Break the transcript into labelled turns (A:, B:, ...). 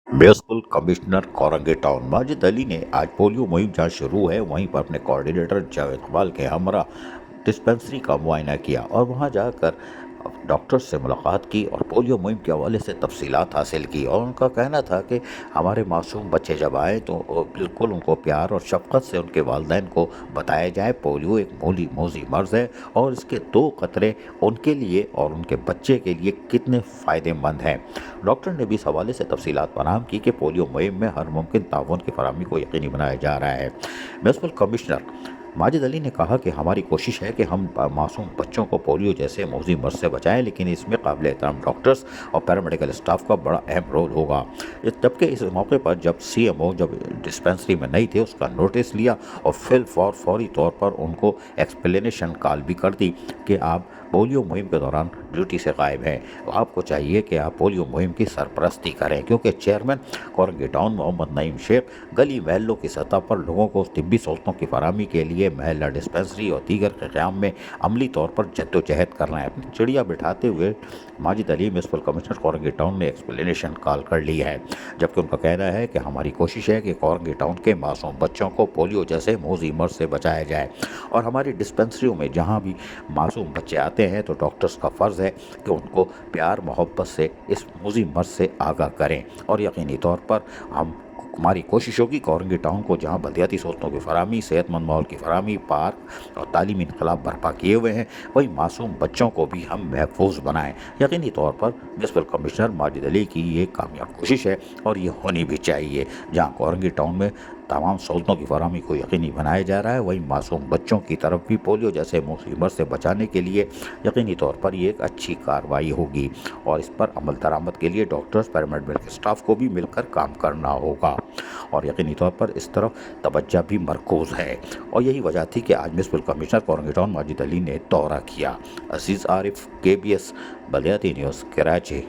A: Municipal commissioner Korangi town Majid Ali ने आज polio मुहिम जहाँ शुरू है वहीं पर अपने कोऑर्डिनेटर जावेद इकबाल के हमरा डिस्पेंसरी का मुआयना किया और वहाँ जाकर डॉक्टर से मुलाकात की और पोलियो मुहिम के हवाले से तफसीलात हासिल की। और उनका कहना था कि हमारे मासूम बच्चे जब आए तो बिल्कुल उनको प्यार और शफकत से उनके वालिदैन को बताया जाए पोलियो एक मोजी मर्ज़ है और इसके 2 खतरे उनके लिए और उनके बच्चे के लिए कितने फ़ायदेमंद हैं। डॉक्टर ने भी इस हवाले से तफसीलात फराहम की कि पोलियो मुहिम में हर मुमकिन ताउन की फराहमी को यकीनी बनाया जा रहा है। म्यूनिसिपल कमिश्नर माजिद अली ने कहा कि हमारी कोशिश है कि हम मासूम बच्चों को पोलियो जैसे मौजी मर्ज से बचाएं, लेकिन इसमें काबिल एहतराम डॉक्टर्स और पैरामेडिकल स्टाफ का बड़ा अहम रोल होगा। जबकि इस मौके पर जब CMO जब डिस्पेंसरी में नहीं थे उसका नोटिस लिया और फौरी तौर पर उनको एक्सप्लेनेशन कॉल भी कर दी कि आप पोलियो मुहिम के दौरान ड्यूटी से गायब हैं, तो आपको चाहिए कि आप पोलियो मुहिम की सरपरस्ती करें, क्योंकि चेयरमैन कोरंगी टाउन मोहम्मद नईम शेख गली महलों की सतह पर लोगों को तिब्बी सहूलतों की फराहमी के लिए महल्ला डिस्पेंसरी और दीगर के क़याम में अमली तौर पर जद्दोजहद कर रहे हैं। अपनी चिड़िया बिठाते हुए Majid Ali municipal commissioner Korangi town ने एक्सप्लेनेशन कॉल कर ली है, जबकि उनका कहना है कि हमारी कोशिश है कि कोरंगी टाउन के मासूम बच्चों को पोलियो जैसे मौजी मर्ज से बचाया जाए और हमारी डिस्पेंसरियों में जहाँ भी मासूम बच्चे आते हैं तो डॉक्टर्स का फ़र्ज़ है कि उनको प्यार मोहब्बत से इस मौजी मर्ज से आगाह करें। और यकीनी तौर पर हमारी कोशिश होगी कोरंगी टाउन को जहाँ बलदियाती सहूलतों की फराहमी, सेहतमंद माहौल की फराहमी, पार्क और तालीमी इनकलाब बर्पा किए हुए हैं, वही मासूम बच्चों को भी हम महफूज बनाएं। यकीनी तौर पर म्यूनिसिपल कमिश्नर माजिद अली की ये कामयाब कोशिश है और ये होनी भी चाहिए। जहाँ कोरंगी टाउन में तमाम सहूलतों की फराहमी को यकीनी बनाया जा रहा है, वहीं मासूम बच्चों की तरफ भी पोलियो जैसे मुसीबत से बचाने के लिए यकीनी तौर पर ये एक अच्छी कार्रवाई होगी और इस पर अमल दरामद के लिए डॉक्टर्स, पैरामेडिकल स्टाफ को भी मिलकर काम करना होगा और यकीनी तौर पर इस तरफ तवज्जो भी मरकूज़ है। और यही वजह थी कि आज municipal commissioner Korangi town Majid Ali ने दौरा किया। अजीज़ आरिफ, KBS बलदियाती न्यूज़, कराची।